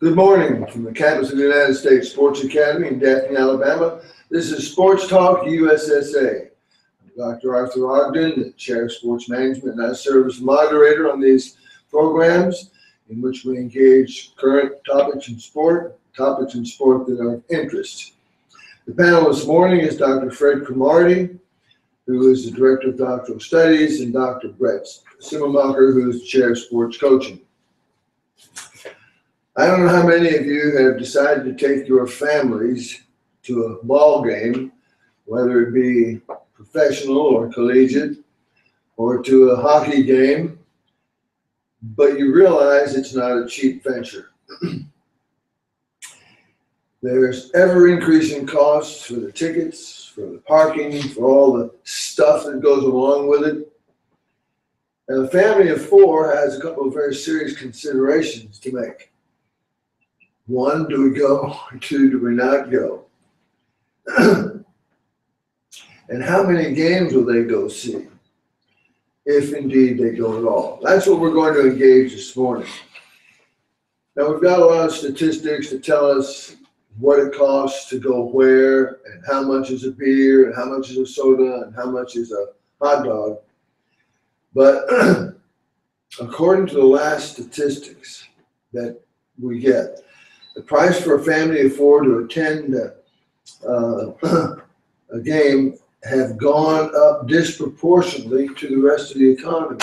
Good morning from the campus of the United States Sports Academy in Daphne, Alabama. This is Sports Talk USSA. I'm Dr. Arthur Ogden, the Chair of Sports Management, and I serve as moderator on these programs in which we engage current topics in sport that are of interest. The panel this morning is Dr. Fred Cromartie, who is the Director of Doctoral Studies, and Dr. Brett Simmelmacher, who is the Chair of Sports Coaching. I don't know how many of you have decided to take your families to a ball game, whether it be professional or collegiate, or to a hockey game, but you realize it's not a cheap venture. There's ever-increasing costs for the tickets, for the parking, for all the stuff that goes along with it. And a family of four has a couple of very serious considerations to make. One, do we go? Or two, do we not go? And how many games will they go see, if indeed they go at all? That's what we're going to engage this morning. Now, we've got a lot of statistics to tell us what it costs to go where, and how much is a beer, and how much is a soda, and how much is a hot dog. But according to the last statistics that we get, the price for a family of four to attend a game have gone up disproportionately to the rest of the economy.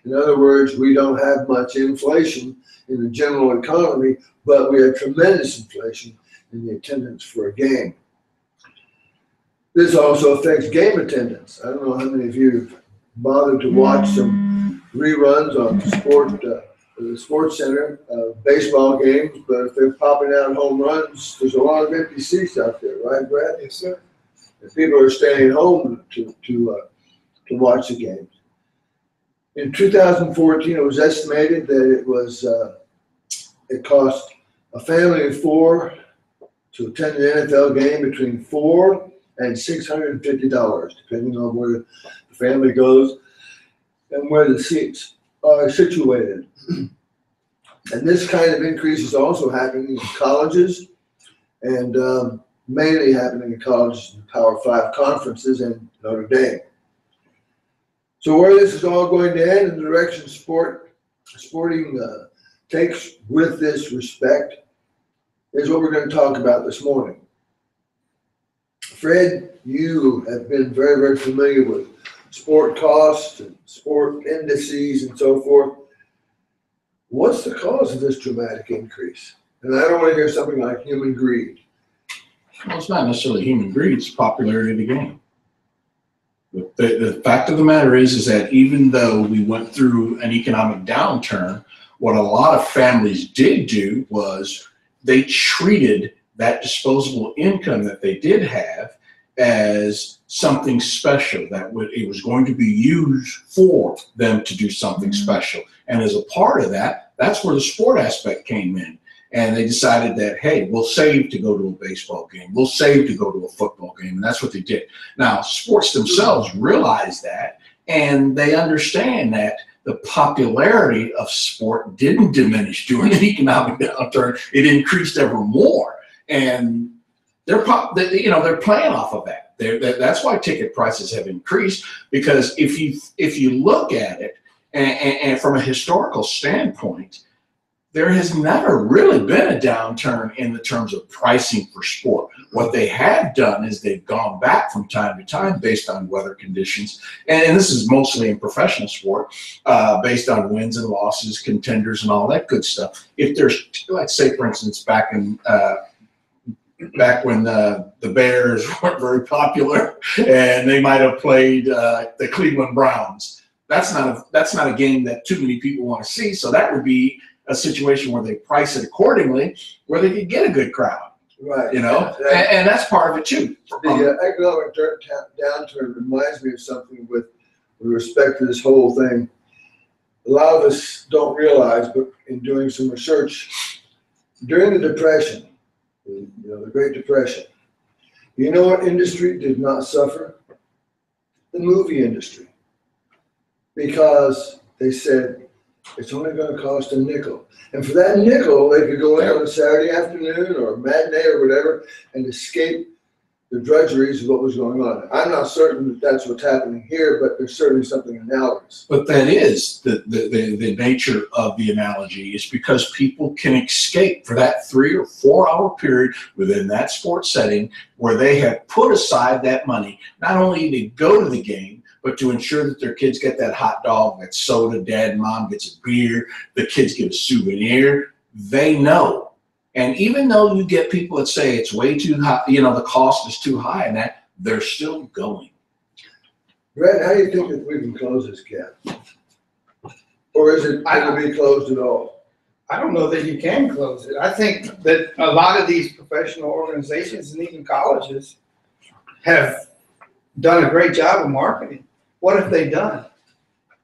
In other words, we don't have much inflation in the general economy, but we have tremendous inflation in the attendance for a game. This also affects game attendance. I don't know how many of you have bothered to watch some reruns on the Sports Center, baseball games, but if they're popping out home runs, there's a lot of empty seats out there, right, Brad? Yes, sir. And people are staying home to watch the games. In 2014, it was estimated that it cost a family of four to attend an NFL game between $400 and $650, depending on where the family goes and where the seats are situated. And this kind of increase is also happening in colleges, and mainly happening in colleges and Power 5 conferences and Notre Dame. So where this is all going to end in the direction sporting takes with this respect is what we're going to talk about this morning. Fred, you have been very, very familiar with sport costs and sport indices and so forth. What's the cause of this dramatic increase? And I don't want to hear something like human greed. Well, it's not necessarily human greed, it's popularity of the game. The fact of the matter is that even though we went through an economic downturn, what a lot of families did do was they treated that disposable income that they did have as something special, that it was going to be used for them to do something special. And as a part of that, that's where the sport aspect came in. And they decided that, hey, we'll save to go to a baseball game. We'll save to go to a football game. And that's what they did. Now, sports themselves realize that, and they understand that the popularity of sport didn't diminish during an economic downturn. It increased ever more. And they're playing off of that. That's why ticket prices have increased, because if you look at it and from a historical standpoint, there has never really been a downturn in the terms of pricing for sport. What they have done is they've gone back from time to time based on weather conditions, and this is mostly in professional sport, based on wins and losses, contenders, and all that good stuff. If there's, let's say, for instance, back when the Bears weren't very popular and they might have played the Cleveland Browns, that's not a game that too many people want to see. So that would be a situation where they price it accordingly, where they could get a good crowd. Right. And that's part of it too. The economic downturn reminds me of something with respect to this whole thing. A lot of us don't realize, but in doing some research, during the Depression, the Great Depression, you know what industry did not suffer? The movie industry. Because they said, It's only going to cost a nickel. And for that nickel, they could go in on a Saturday afternoon or a matinee or whatever and escape the drudgeries of what was going on. I'm not certain that that's what's happening here, but there's certainly something analogous. But that is the nature of the analogy, is because people can escape for that 3 or 4 hour period within that sports setting where they have put aside that money, not only to go to the game, but to ensure that their kids get that hot dog, that soda, dad and mom gets a beer, the kids get a souvenir. They know. And even though you get people that say it's way too high, the cost is too high, and that, they're still going. Brett, how do you think that we can close this gap? Or is it going to be closed at all? I don't know that you can close it. I think that a lot of these professional organizations and even colleges have done a great job of marketing. What have they done?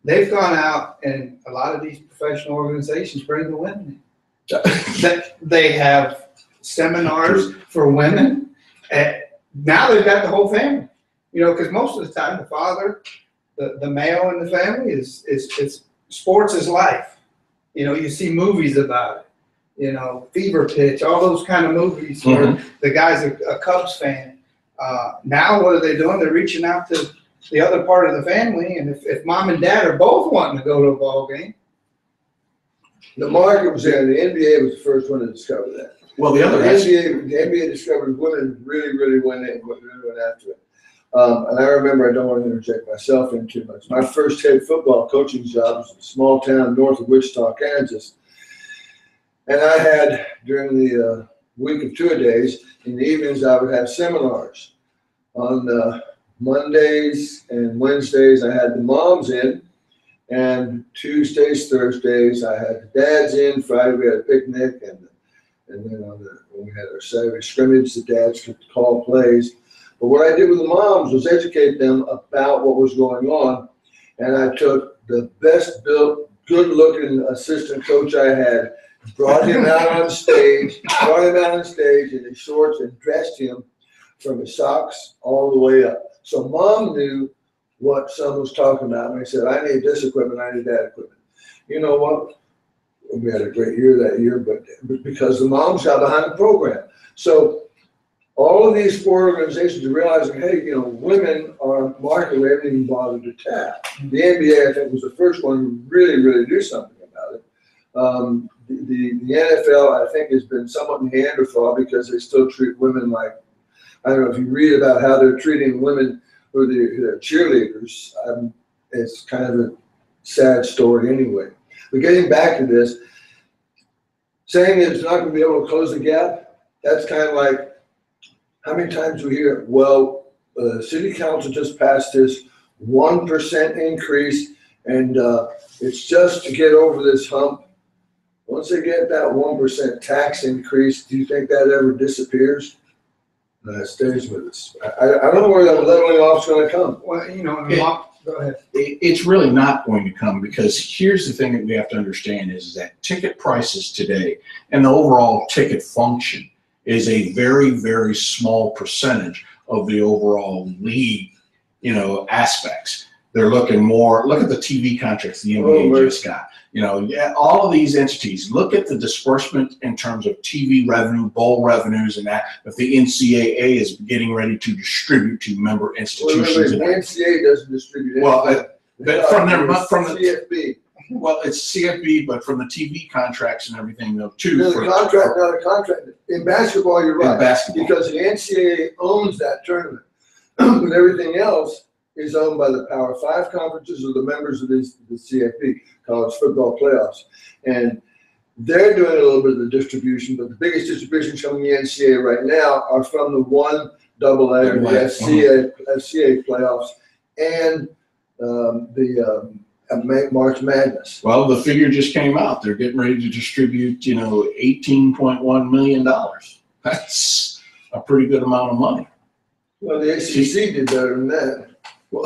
They've gone out, and a lot of these professional organizations bring the women in. They have seminars for women, and now they've got the whole family. Because most of the time the father, the male in the family is sports is life. You see movies about it. Fever Pitch, all those kind of movies where the guy's a Cubs fan. Now what are they doing? They're reaching out to the other part of the family, and if mom and dad are both wanting to go to a ball game. The market was there. The NBA was the first one to discover that. Well, the NBA discovered women really went after it. And I remember, I don't want to interject myself in too much. My first head football coaching job was in a small town north of Wichita, Kansas. And I had, during the week of 2 days, in the evenings, I would have seminars. On Mondays and Wednesdays, I had the moms in. And Tuesdays, Thursdays, I had the dads in. Friday, we had a picnic. And then when we had our Saturday scrimmage, the dads could call plays. But what I did with the moms was educate them about what was going on. And I took the best built, good looking assistant coach I had, brought him out on stage in his shorts and dressed him from his socks all the way up. So mom knew what son was talking about when he said, I need this equipment, I need that equipment. You know what? We had a great year that year, but because the moms got behind the program. So all of these sport organizations are realizing, hey, women are a market we haven't even bothered to tap. The NBA, I think, was the first one to really do something about it. The NFL, I think, has been somewhat Neanderthal because they still treat women like, I don't know if you read about how they're treating women who are cheerleaders. It's kind of a sad story anyway. But getting back to this, saying it's not going to be able to close the gap, that's kind of like, how many times do we hear, well, city council just passed this 1% increase, and it's just to get over this hump. Once they get that 1% tax increase, do you think that ever disappears? No, it stays with us. I don't know where that leveling off is going to come. Well, go ahead. It's really not going to come, because here's the thing that we have to understand is that ticket prices today and the overall ticket function is a very small percentage of the overall league, aspects. They're looking more, look at the TV contracts the NBA just got. All of these entities, look at the disbursement in terms of TV revenue, bowl revenues, and that the NCAA is getting ready to distribute to member institutions. The NCAA doesn't distribute anything. Well, from the CFB. Well, it's CFB, but from the TV contracts and everything, though, too. There's a contract, not a contract. In basketball, you're right. In basketball. Because the NCAA owns that tournament. But everything else is owned by the Power 5 conferences or the members of the CFP, College Football Playoffs. And they're doing a little bit of the distribution, but the biggest distributions from the NCAA right now are from the one AA or the FCA playoffs and the March Madness. Well, the figure just came out. They're getting ready to distribute, $18.1 million. That's a pretty good amount of money. Well, the ACC did better than that. Well,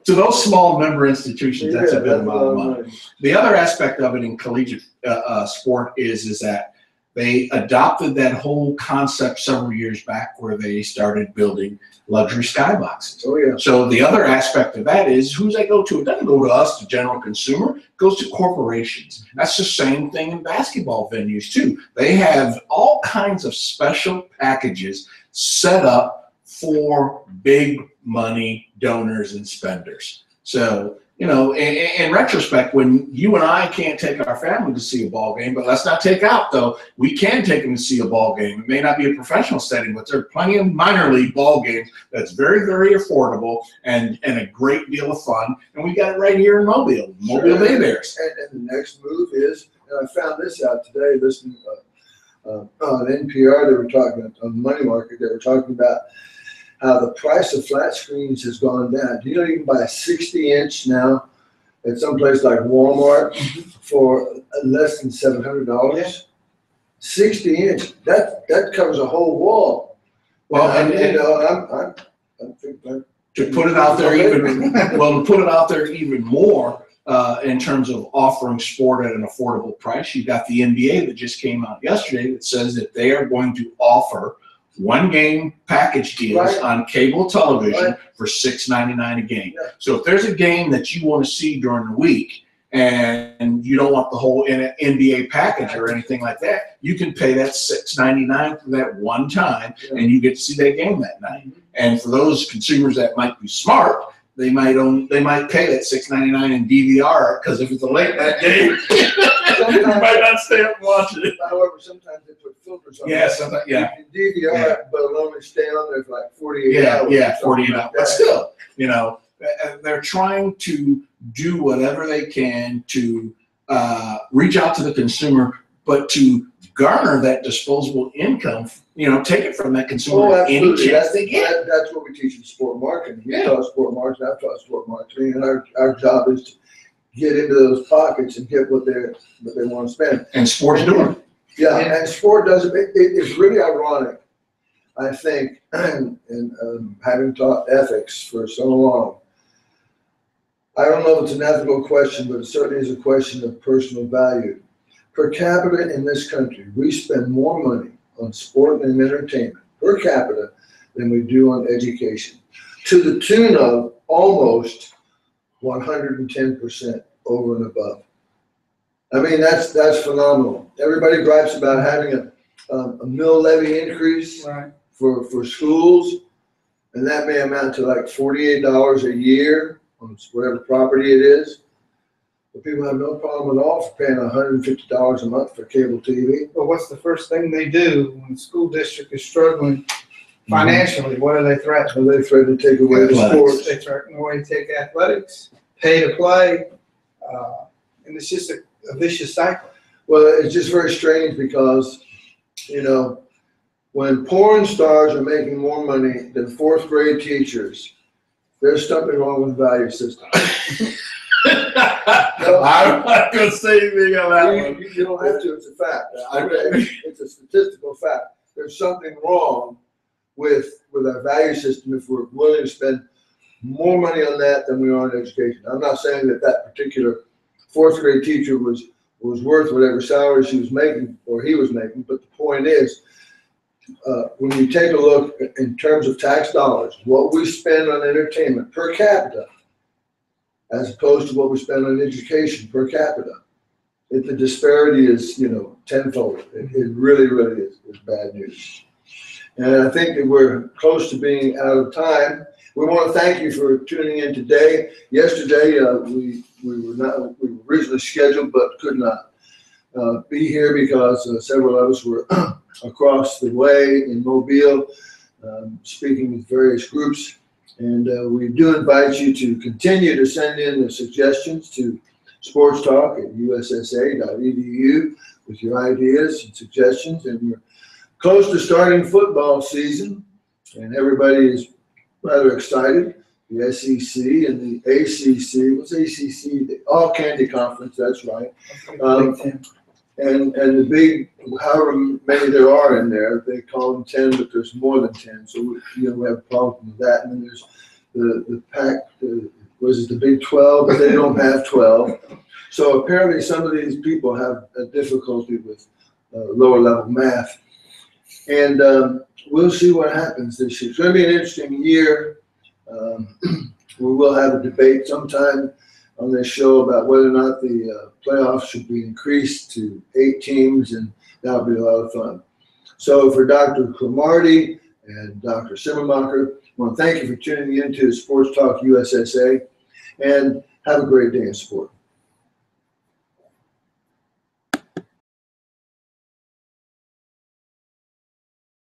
to those small member institutions, that's a good amount of money. The other aspect of it in collegiate sport is that They adopted that whole concept several years back where they started building luxury skyboxes. Oh, yeah. So the other aspect of that is who's that go to? It doesn't go to us, the general consumer. It goes to corporations. That's the same thing in basketball venues too. They have all kinds of special packages set up for big money donors and spenders. So, you know, in retrospect, when you and I can't take our family to see a ball game, but let's not take out though, we can take them to see a ball game. It may not be a professional setting, but there are plenty of minor league ball games that's very, very affordable and a great deal of fun. And we got it right here in Mobile Bay Bears. And the next move is, and I found this out today, listening on NPR, they were talking on the money market, they were talking about how the price of flat screens has gone down. Do you know you can buy a 60-inch now at some place like Walmart for less than $700? Yeah. 60-inch, that covers a whole wall. Well, and and- you know, I'm thinking, To put it out there even more in terms of offering sport at an affordable price, you got the NBA that just came out yesterday that says that they are going to offer one game package deals Right. on cable television Right. for $6.99 a game. Yeah. So if there's a game that you want to see during the week and you don't want the whole NBA package or anything like that, you can pay that $6.99 for that one time, Yeah. and you get to see that game that night. And for those consumers that might be smart, they might pay that $6.99 in DVR, because if it's a late night game, you might not stay up and watch it. however, sometimes they put filters on Yeah, it. sometimes, yeah. You can DVR Yeah. it, but it'll only stay on there for like 48 Yeah, hours. yeah, or 48 something hours. like But that. still, you know, they're trying to do whatever they can to reach out to the consumer, but to garner that disposable income, you know, take it from that consumer Oh, any absolutely. chance they get. That's what we teach in sport marketing. You Yeah. taught sport marketing, I've taught sport marketing, and our job is to get into those pockets and get what they want to spend. And sports doing it. Yeah, and sport does it. It's really ironic, I think, and having taught ethics for so long, I don't know if it's an ethical question, but it certainly is a question of personal value. Per capita in this country, we spend more money on sport and entertainment per capita than we do on education, to the tune of almost 110% over and above. I mean, that's phenomenal. Everybody gripes about having a mill levy increase Right. for schools, and that may amount to like $48 a year on whatever property it is. But people have no problem at all for paying $150 a month for cable TV. But what's the first thing they do when the school district is struggling financially? What do they threaten? So they threaten to take away the Athletics. sports. They threaten away to take athletics, pay to play, and it's just a vicious cycle. Well, it's just very strange because, you know, when porn stars are making more money than fourth grade teachers, there's something wrong with the value system. I'm not going to say anything on that one. You don't have to, it's a fact. It's a statistical fact. There's something wrong with our value system if we're willing to spend more money on that than we are on education. I'm not saying that particular fourth grade teacher was worth whatever salary she was making or he was making, but the point is, when you take a look in terms of tax dollars, what we spend on entertainment per capita, as opposed to what we spend on education per capita, the disparity is, you know, tenfold. It really, really is bad news. And I think that we're close to being out of time. We want to thank you for tuning in today. Yesterday, we were originally scheduled, but could not be here because several of us were across the way in Mobile, speaking with various groups. And we do invite you to continue to send in the suggestions to sportstalk@usssa.edu with your ideas and suggestions. And we're close to starting football season, and everybody is rather excited. The SEC and the ACC, what's ACC? The All Candy Conference, that's right. And the big, however many there are in there, they call them 10, but there's more than 10. So we have a problem with that. And then there's the Pac, was it the Big 12? But they don't have 12. So apparently some of these people have a difficulty with lower level math. And we'll see what happens this year. It's going to be an interesting year. We will have a debate sometime on this show about whether or not the playoffs should be increased to 8 teams, and that'll be a lot of fun. So for Dr. Cromartie and Dr. Simmermacher, I want to thank you for tuning in to Sports Talk USSA, and have a great day in sport.